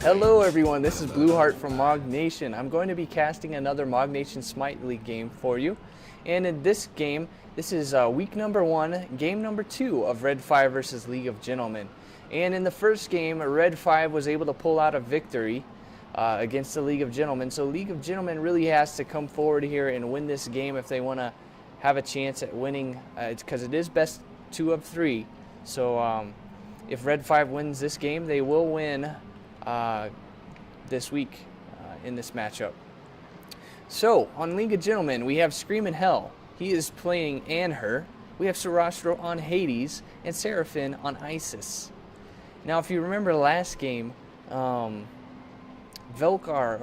Hello everyone, this is Blueheart from Mog Nation. I'm going to be casting another Mog Nation Smite League game for you. And in this game, this is week number 1, game number 2 of Red 5 versus League of Gentlemen. And in the first game, Red 5 was able to pull out a victory against the League of Gentlemen. So League of Gentlemen really has to come forward here and win this game if they want to have a chance at winning, because it is best 2 of 3. So if Red 5 wins this game, they will win this week in this matchup. So on League of Gentlemen, we have Screamin' Hell. He is playing Anher. We have Sarastro on Hades and Seraphim on Isis. Now, if you remember last game, Velkar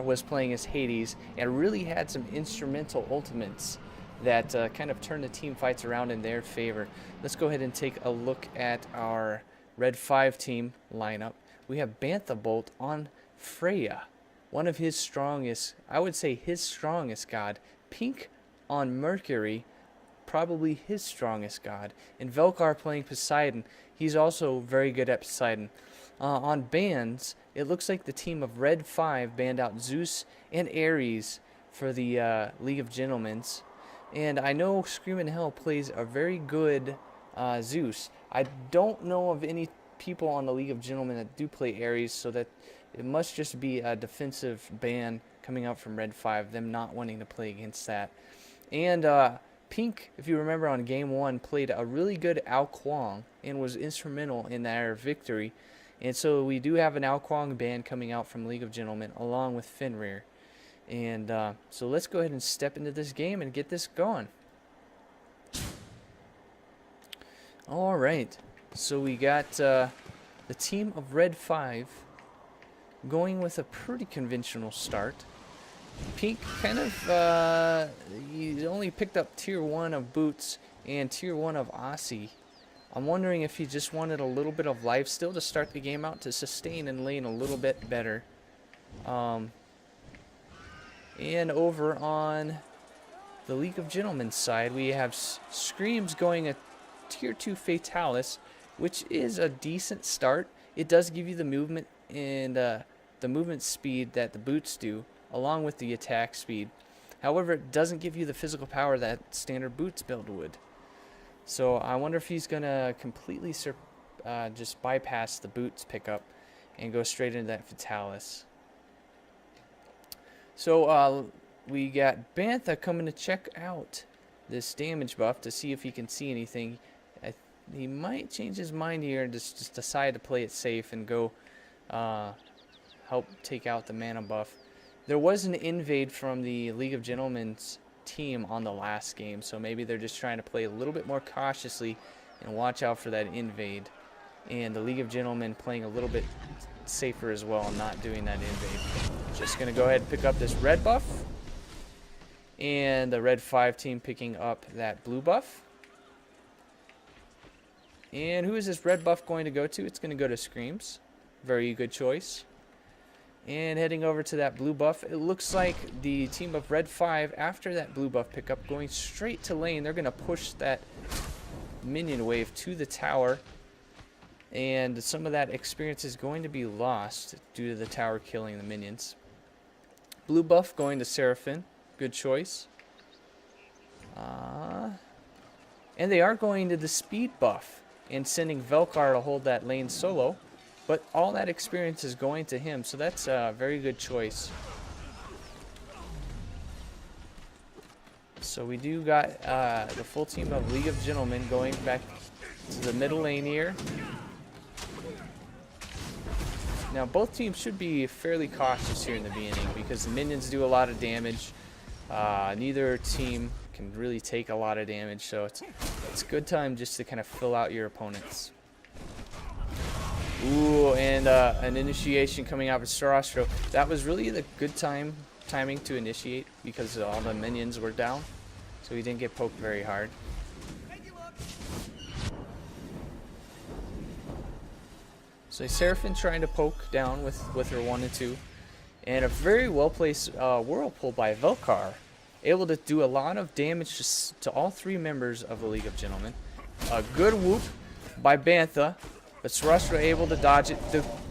was playing as Hades and really had some instrumental ultimates that kind of turned the team fights around in their favor. Let's go ahead and take a look at our Red 5 team lineup. We have Bantha Bolt on Freya, one of his strongest, I would say his strongest god. Pink on Mercury, probably his strongest god. And Velkar playing Poseidon, he's also very good at Poseidon. On bans, it looks like the team of Red 5 banned out Zeus and Ares for the League of Gentlemen's. And I know Screamin' Hell plays a very good Zeus. I don't know of any people on the League of Gentlemen that do play Ares, so that it must just be a defensive ban coming out from Red 5, them not wanting to play against that. And Pink, if you remember on Game 1, played a really good Ao Kuang and was instrumental in their victory. And so we do have an Ao Kuang ban coming out from League of Gentlemen along with Fenrir. And so let's go ahead and step into this game and get this going. Alright, so we got the team of Red 5 going with a pretty conventional start. Pink kind of, he only picked up tier 1 of boots and tier 1 of Aussie. I'm wondering if he just wanted a little bit of life still to start the game out to sustain and lane a little bit better. And over on the League of Gentlemen side, we have Screams going a tier 2 Fatalis, which is a decent start. It does give you the movement and the movement speed that the boots do, along with the attack speed. However, it doesn't give you the physical power that standard boots build would. So I wonder if he's going to completely just bypass the boots pickup and go straight into that Fatalis. So we got Bantha coming to check out this damage buff to see if he can see anything. He might change his mind here and just decide to play it safe and go help take out the mana buff. There was an invade from the League of Gentlemen's team on the last game, so maybe they're just trying to play a little bit more cautiously and watch out for that invade. And the League of Gentlemen playing a little bit safer as well, not doing that invade. Just going to go ahead and pick up this red buff. And the Red 5 team picking up that blue buff. And who is this red buff going to go to? It's going to go to Screams. Very good choice. And heading over to that blue buff, it looks like the team of Red 5, after that blue buff pickup, going straight to lane. They're going to push that minion wave to the tower. And some of that experience is going to be lost due to the tower killing the minions. Blue buff going to Seraphim. Good choice. And they are going to the speed buff and sending Velkar to hold that lane solo. But all that experience is going to him, so that's a very good choice. So we do got the full team of League of Gentlemen going back to the middle lane here. Now both teams should be fairly cautious here in the beginning because the minions do a lot of damage. Neither team can really take a lot of damage, so it's a good time just to kind of fill out your opponents. Ooh, and an initiation coming out of Sarastro. That was really the good timing to initiate because all the minions were down, so he didn't get poked very hard. So Seraphim trying to poke down with her 1 and 2. And a very well-placed Whirlpool by Velkar. Able to do a lot of damage to all 3 members of the League of Gentlemen. A good whoop by Bantha. But Sarastro able to dodge it.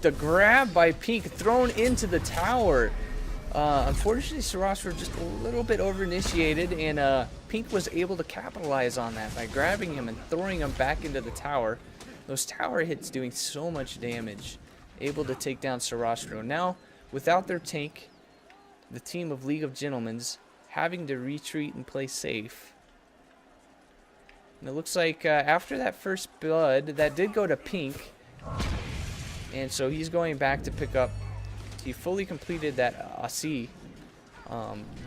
The grab by Pink thrown into the tower. Unfortunately, Sarastro just a little bit over-initiated, and Pink was able to capitalize on that by grabbing him and throwing him back into the tower. Those tower hits doing so much damage. Able to take down Sarastro. Now, without their tank, the team of League of Gentlemen's having to retreat and play safe. And it looks like after that first blood, that did go to Pink. And so he's going back to pick up. He fully completed that AC,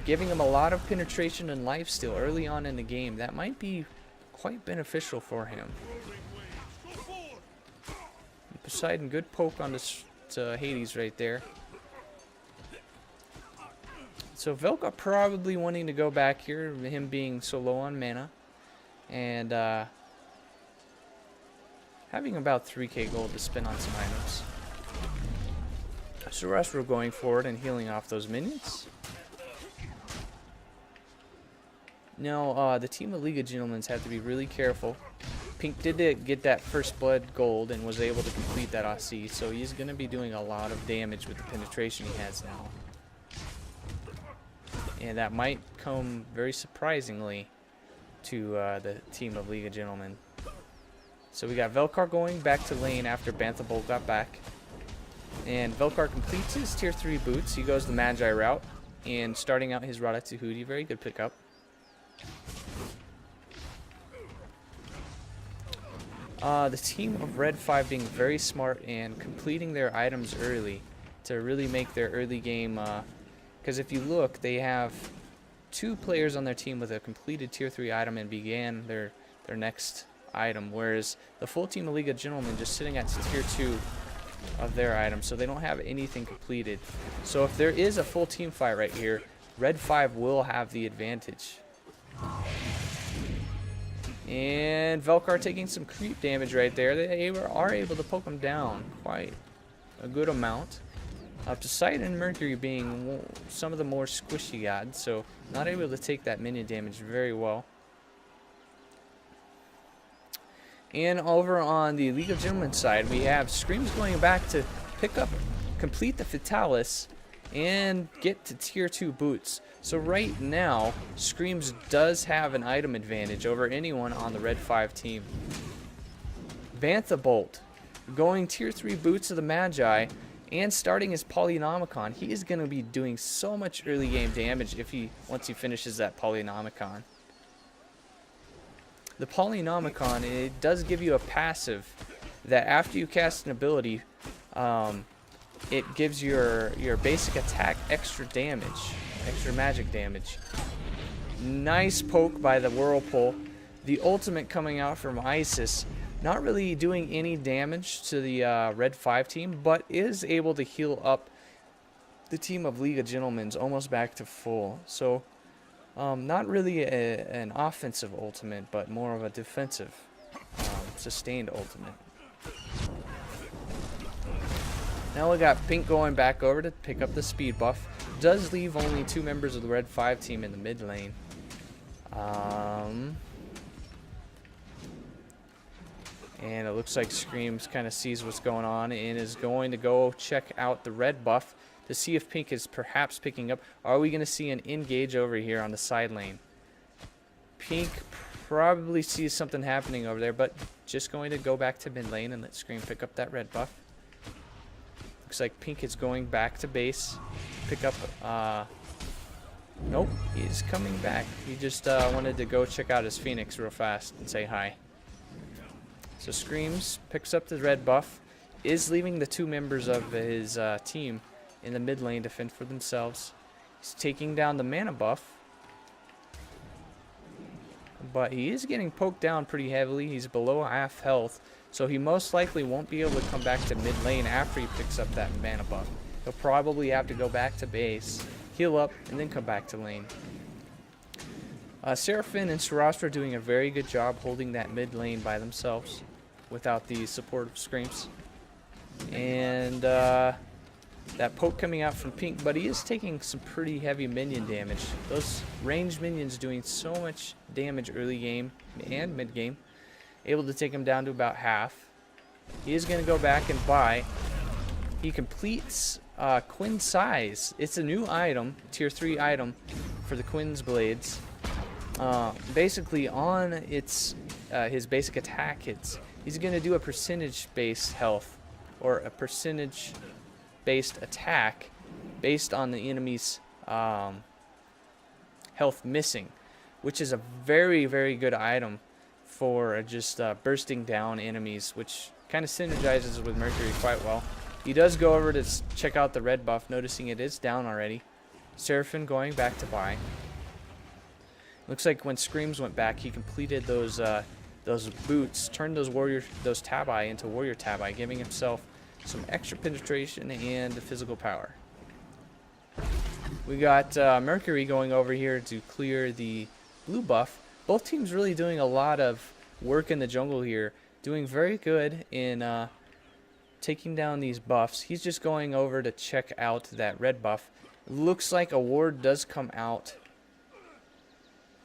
giving him a lot of penetration and lifesteal early on in the game. That might be quite beneficial for him. Poseidon, good poke on this Hades right there. So Velka probably wanting to go back here, him being so low on mana. And having about 3k gold to spend on some items. Sarastro going forward and healing off those minions. Now, the team of League of Gentlemen's have to be really careful. Pink did get that first blood gold and was able to complete that AC, so he's going to be doing a lot of damage with the penetration he has now. And that might come very surprisingly to the team of League of Gentlemen. So we got Velkar going back to lane after Bantha Bolt got back. And Velkar completes his tier 3 boots. He goes the Magi route and starting out his Ratatouille. Very good pickup. The team of Red 5 being very smart and completing their items early to really make their early game. Because if you look, they have 2 players on their team with a completed tier 3 item and began their next item. Whereas the full team of League of Gentlemen just sitting at tier 2 of their items. So they don't have anything completed. So if there is a full team fight right here, Red 5 will have the advantage. And Velkar taking some creep damage right there. They are able to poke him down quite a good amount. Poseidon and Mercury being some of the more squishy gods, so not able to take that minion damage very well. And over on the League of Gentlemen side, we have Screams going back to complete the Fatalis, and get to tier 2 boots. So right now, Screams does have an item advantage over anyone on the Red 5 team. Bantha Bolt going tier 3 boots of the Magi and starting his Polynomicon. He is going to be doing so much early game damage once he finishes that Polynomicon. The Polynomicon, it does give you a passive that after you cast an ability, it gives your basic attack extra damage, extra magic damage. Nice poke by the Whirlpool. The ultimate coming out from Isis, not really doing any damage to the Red 5 team, but is able to heal up the team of League of Gentlemen's almost back to full. So not really an offensive ultimate, but more of a defensive, sustained ultimate. Now we got Pink going back over to pick up the speed buff. Does leave only 2 members of the Red 5 team in the mid lane. And it looks like Screams kind of sees what's going on and is going to go check out the red buff to see if Pink is perhaps picking up. Are we going to see an engage over here on the side lane? Pink probably sees something happening over there, but just going to go back to mid lane and let Scream pick up that red buff. Looks like Pink is going back to base. Pick up, nope, he's coming back. He just wanted to go check out his Phoenix real fast and say hi. So Screams picks up the red buff, is leaving the 2 members of his team in the mid lane to fend for themselves. He's taking down the mana buff, but he is getting poked down pretty heavily. He's below half health, so he most likely won't be able to come back to mid lane after he picks up that mana buff. He'll probably have to go back to base, heal up, and then come back to lane. Seraphine and Sarastro doing a very good job holding that mid lane by themselves without the support of Screams. And that poke coming out from Pink, but he is taking some pretty heavy minion damage. Those ranged minions doing so much damage early game and mid game. Able to take him down to about half. He is going to go back and buy. He completes Quinn's Size. It's a new item, tier 3 item for the Quinn's Blades. Basically on its his basic attack hits, he's going to do a percentage-based health, or a percentage-based attack based on the enemy's health missing, which is a very, very good item for just bursting down enemies, which kind of synergizes with Mercury quite well. He does go over to check out the red buff, noticing it is down already. Seraphim going back to buy. Looks like when Screams went back, he completed those boots, turned those Tabi into warrior Tabi, giving himself some extra penetration and physical power. We got Mercury going over here to clear the blue buff. Both teams really doing a lot of work in the jungle here, doing very good in taking down these buffs. He's just going over to check out that red buff. Looks like a ward does come out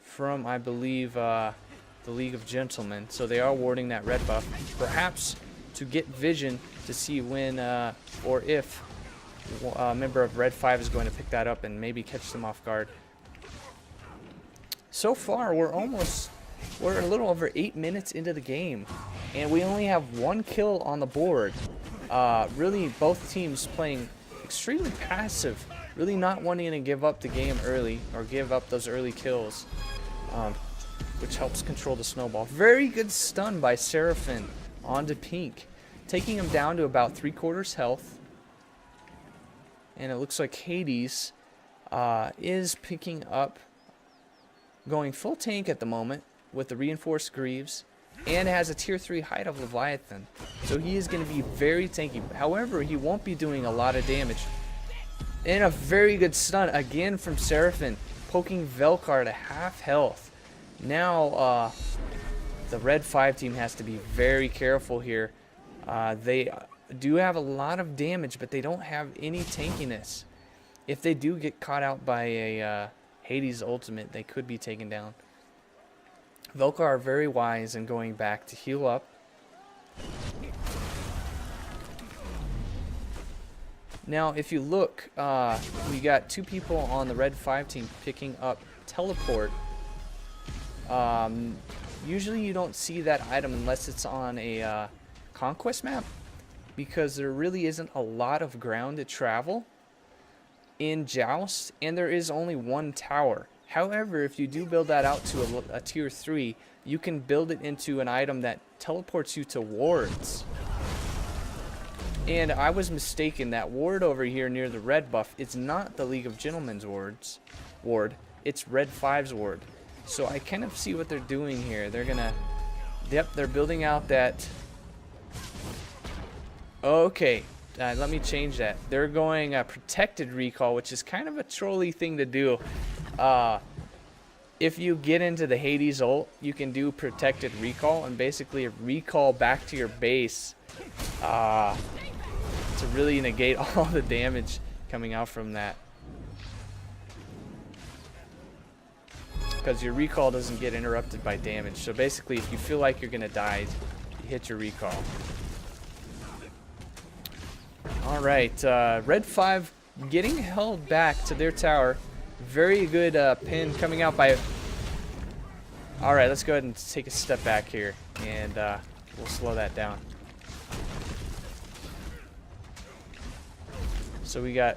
from, I believe, the League of Gentlemen. So they are warding that red buff, perhaps to get vision to see when or if a member of Red 5 is going to pick that up and maybe catch them off guard. So far, we're a little over 8 minutes into the game, and we only have 1 kill on the board. Really, both teams playing extremely passive, really not wanting to give up the game early or give up those early kills, which helps control the snowball. Very good stun by Seraphim onto Pink, taking him down to about 3/4 health. And it looks like Hades is picking up, going full tank at the moment with the reinforced Greaves, and has a tier 3 height of Leviathan. So he is going to be very tanky. However, he won't be doing a lot of damage. And a very good stun again from Seraphim, poking Velkar to half health. Now the Red 5 team has to be very careful here. They do have a lot of damage, but they don't have any tankiness. If they do get caught out by a Hades ultimate, they could be taken down. Velkar are very wise in going back to heal up. Now, if you look, we got 2 people on the Red 5 team picking up Teleport. Usually you don't see that item unless it's on a Conquest map, because there really isn't a lot of ground to travel in Joust, and there is only 1 tower. However, if you do build that out to a tier 3, you can build it into an item that teleports you to wards. And I was mistaken. That ward over here near the red buff, it's not the League of Gentlemen's ward. It's Red 5's ward. So I kind of see what they're doing here. They're gonna, yep, they're building out that. Okay, let me change that. They're going protected recall, which is kind of a trolly thing to do. If you get into the Hades ult, you can do protected recall and basically recall back to your base to really negate all the damage coming out from that. Because your recall doesn't get interrupted by damage. So basically, if you feel like you're going to die, you hit your recall. Alright, Red 5 getting held back to their tower. Very good pin coming out by... Alright, let's go ahead and take a step back here, and we'll slow that down. So we got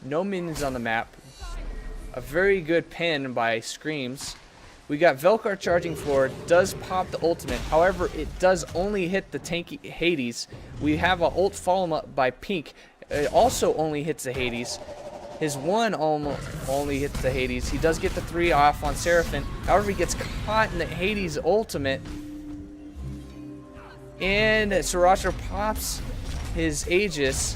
no minions on the map. A very good pin by Screams. We got Velkar charging forward, does pop the ultimate. However, it does only hit the tanky Hades. We have an ult follow up by Pink. It also only hits the Hades. His 1 only hits the Hades. He does get the 3 off on Seraphim. However, he gets caught in the Hades ultimate. And Sriracha pops his Aegis.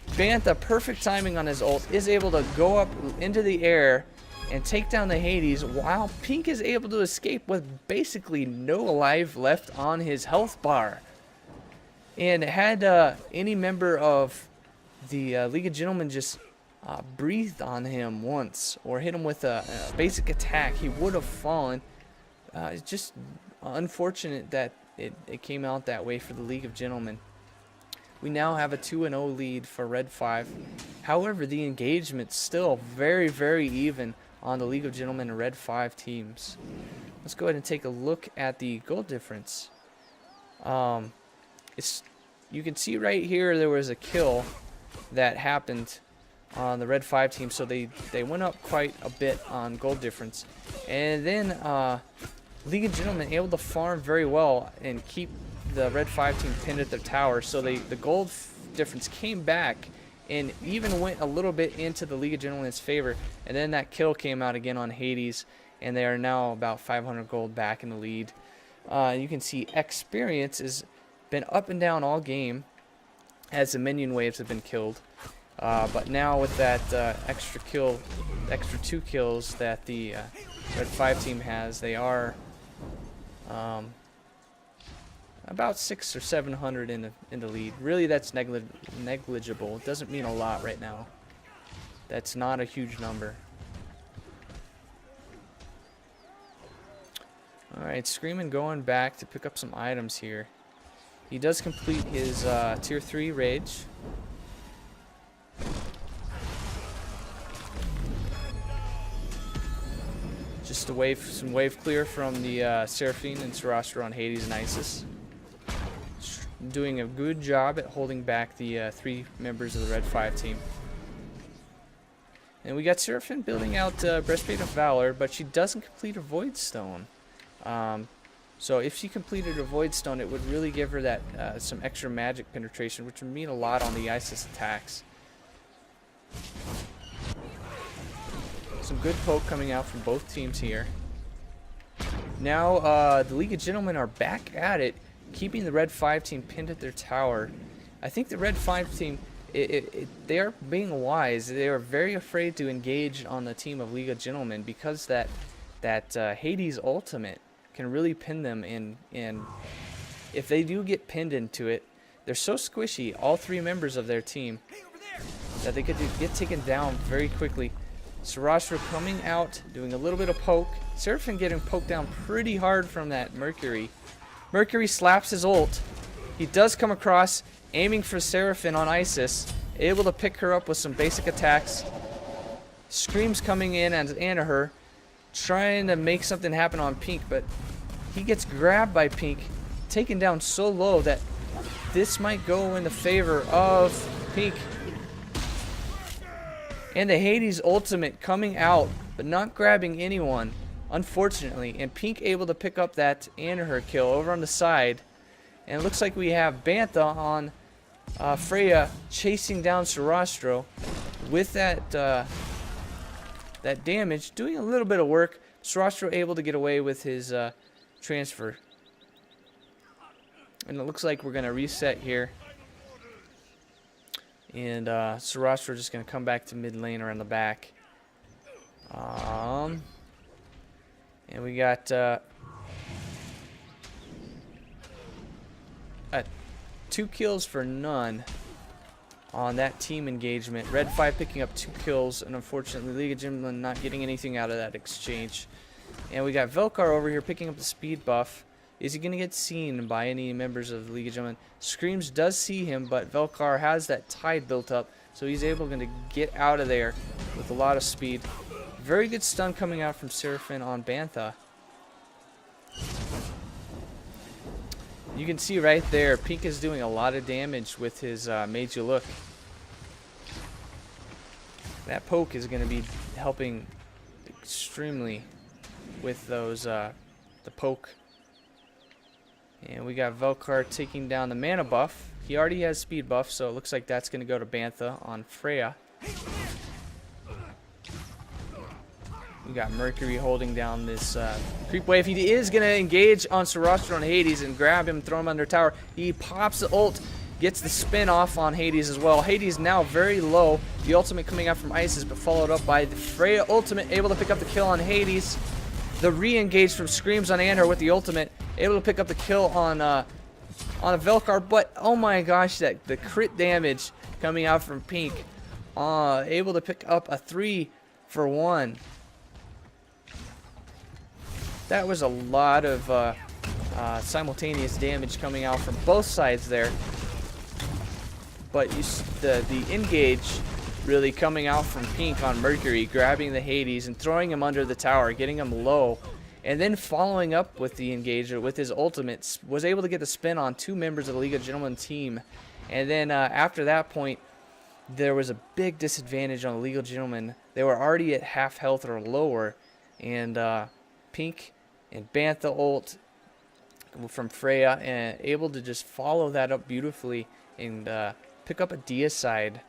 Bantha, perfect timing on his ult, is able to go up into the air and take down the Hades, while Pink is able to escape with basically no life left on his health bar. And had any member of the League of Gentlemen just breathed on him once or hit him with a basic attack, he would have fallen. It's just unfortunate that it came out that way for the League of Gentlemen. We now have a 2-0 lead for Red 5. However, the engagement's still very, very even on the League of Gentlemen and Red 5 teams. Let's go ahead and take a look at the goal difference. You can see right here there was a kill that happened on the Red 5 team, so they went up quite a bit on goal difference. And then League of Gentlemen able to farm very well and keep the Red 5 team pinned at their tower, so the gold difference came back and even went a little bit into the League of Gentlemen's favor. And then that kill came out again on Hades, and they are now about 500 gold back in the lead. You can see experience has been up and down all game as the minion waves have been killed. But now with that extra 2 kills that the Red 5 team has, they are about 600 or 700 in the lead. Really, that's negligible. It doesn't mean a lot right now. That's not a huge number. Alright, Screamin' going back to pick up some items here. He does complete his tier 3 rage. Just some wave clear from the Seraphine and Sarastro on Hades and Isis. Doing a good job at holding back the 3 members of the Red 5 team. And we got Seraphine building out Breastplate of Valor, but she doesn't complete her Void Stone. So if she completed her Void Stone, it would really give her that some extra magic penetration, which would mean a lot on the Isis attacks. Some good poke coming out from both teams here. Now the League of Gentlemen are back at it, keeping the Red 5 team pinned at their tower. I think the Red 5 team, they are being wise. They are very afraid to engage on the team of League of Gentlemen because that Hades ultimate can really pin them in. And if they do get pinned into it, they're so squishy, all 3 members of their team, that they could get taken down very quickly. Sarastro coming out, doing a little bit of poke. Seraphine getting poked down pretty hard from that Mercury. Mercury slaps his ult. He does come across, aiming for Seraphine on Isis, able to pick her up with some basic attacks. Screams coming in as Anaher, trying to make something happen on Pink, but he gets grabbed by Pink, taken down so low that this might go in the favor of Pink. And the Hades ultimate coming out, but not grabbing anyone, unfortunately. And Pink able to pick up that Anaher kill over on the side. And it looks like we have Bantha on Freya chasing down Sarastro with that that damage, doing a little bit of work. Sarastro able to get away with his transfer. And it looks like we're going to reset here. And Sarastro just going to come back to mid lane around the back. And we got 2 kills for none on that team engagement. Red 5 picking up 2 kills, and unfortunately League of Gentlemen not getting anything out of that exchange. And we got Velkar over here picking up the speed buff. Is he going to get seen by any members of the League of Gentlemen? Screams does see him, but Velkar has that tide built up, so he's able to get out of there with a lot of speed. Very good stun coming out from Seraphine on Bantha. You can see right there, Pink is doing a lot of damage with his Made You Look. That poke is going to be helping extremely with those the poke. And we got Velkar taking down the mana buff. He already has speed buff, so it looks like that's going to go to Bantha on Freya. We got Mercury holding down this creep wave. He is going to engage on Sarastro on Hades and grab him, throw him under tower. He pops the ult, gets the spin off on Hades as well. Hades now very low. The ultimate coming out from Isis, but followed up by the Freya ultimate, able to pick up the kill on Hades. The re-engage from Screams on Anaher with the ultimate, able to pick up the kill on a Velkar, but oh my gosh, the crit damage coming out from Pink, able to pick up a 3 for 1. That was a lot of simultaneous damage coming out from both sides there. But the engage really coming out from Pink on Mercury, grabbing the Hades and throwing him under the tower, getting him low, and then following up with the engage with his ultimates, was able to get the spin on 2 members of the League of Gentlemen team. And then after that point, there was a big disadvantage on the League of Gentlemen. They were already at half health or lower, and Pink and Bantha ult from Freya, and able to just follow that up beautifully and pick up a deicide.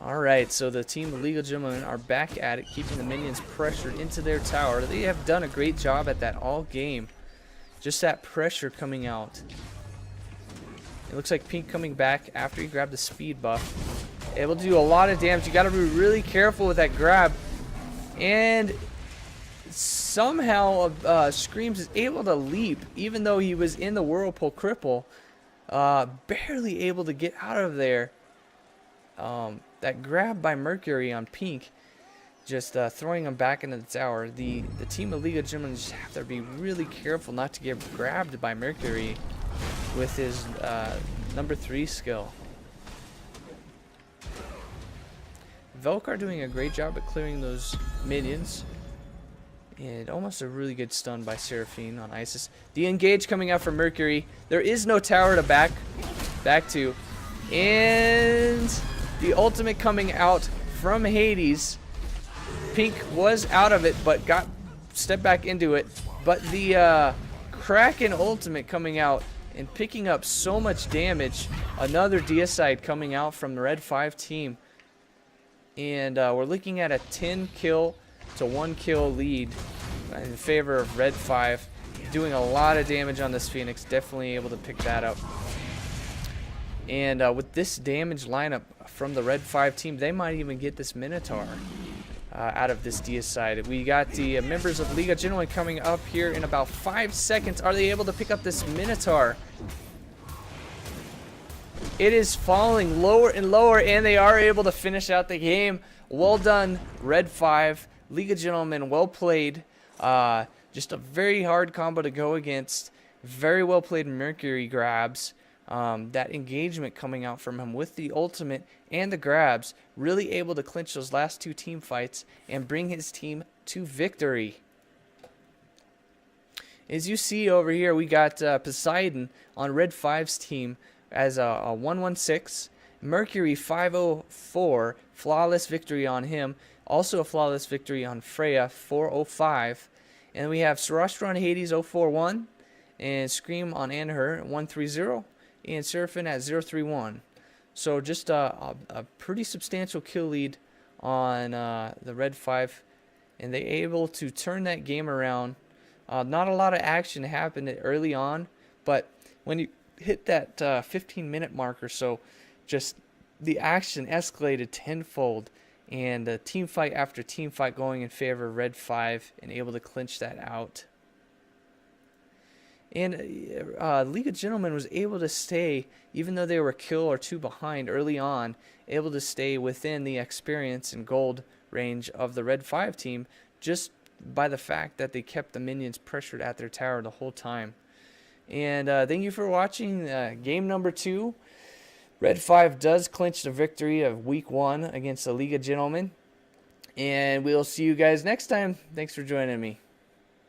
Alright, so the team of League of Gentlemen are back at it, keeping the minions pressured into their tower. They have done a great job at that all game. Just that pressure coming out. It looks like Pink coming back after he grabbed the speed buff. Able to do a lot of damage. You got to be really careful with that grab. And somehow Screams is able to leap, even though he was in the Whirlpool cripple. Barely able to get out of there. That grab by Mercury on Pink, just throwing him back into the tower. The team of League of Gentlemen just have to be really careful not to get grabbed by Mercury with his number 3 skill. Velkar doing a great job at clearing those minions. And almost a really good stun by Seraphine on Isis. The engage coming out from Mercury. There is no tower to back to. And the ultimate coming out from Hades. Pink was out of it, but got stepped back into it. But the Kraken ultimate coming out and picking up so much damage. Another deicide coming out from the Red 5 team. And we're looking at a 10 kill to 1 kill lead in favor of Red 5. Doing a lot of damage on this Phoenix. Definitely able to pick that up. And with this damage lineup from the Red 5 team, they might even get this Minotaur out of this deicide. We got the members of League of Gentlemen coming up here in about 5 seconds. Are they able to pick up this Minotaur? It is falling lower and lower, and they are able to finish out the game. Well done, Red 5. League of Gentlemen, well played. Just a very hard combo to go against. Very well played Mercury grabs. That engagement coming out from him with the ultimate and the grabs, really able to clinch those last 2 team fights and bring his team to victory. As you see over here, we got Poseidon on Red 5's team as a 116. Mercury 504, flawless victory on him. Also a flawless victory on Freya 405. And we have Sarastra on Hades 041 and Scream on Anher 130. And Seraphine at 031. So just a pretty substantial kill lead on the Red 5. And they able to turn that game around. Not a lot of action happened early on. But when you hit that 15-minute mark or so, just the action escalated tenfold. And team fight after team fight going in favor of Red 5 and able to clinch that out. And League of Gentlemen was able to stay, even though they were a kill or 2 behind early on, able to stay within the experience and gold range of the Red 5 team just by the fact that they kept the minions pressured at their tower the whole time. And thank you for watching game number 2. Red 5 does clinch the victory of week 1 against the League of Gentlemen. And we'll see you guys next time. Thanks for joining me.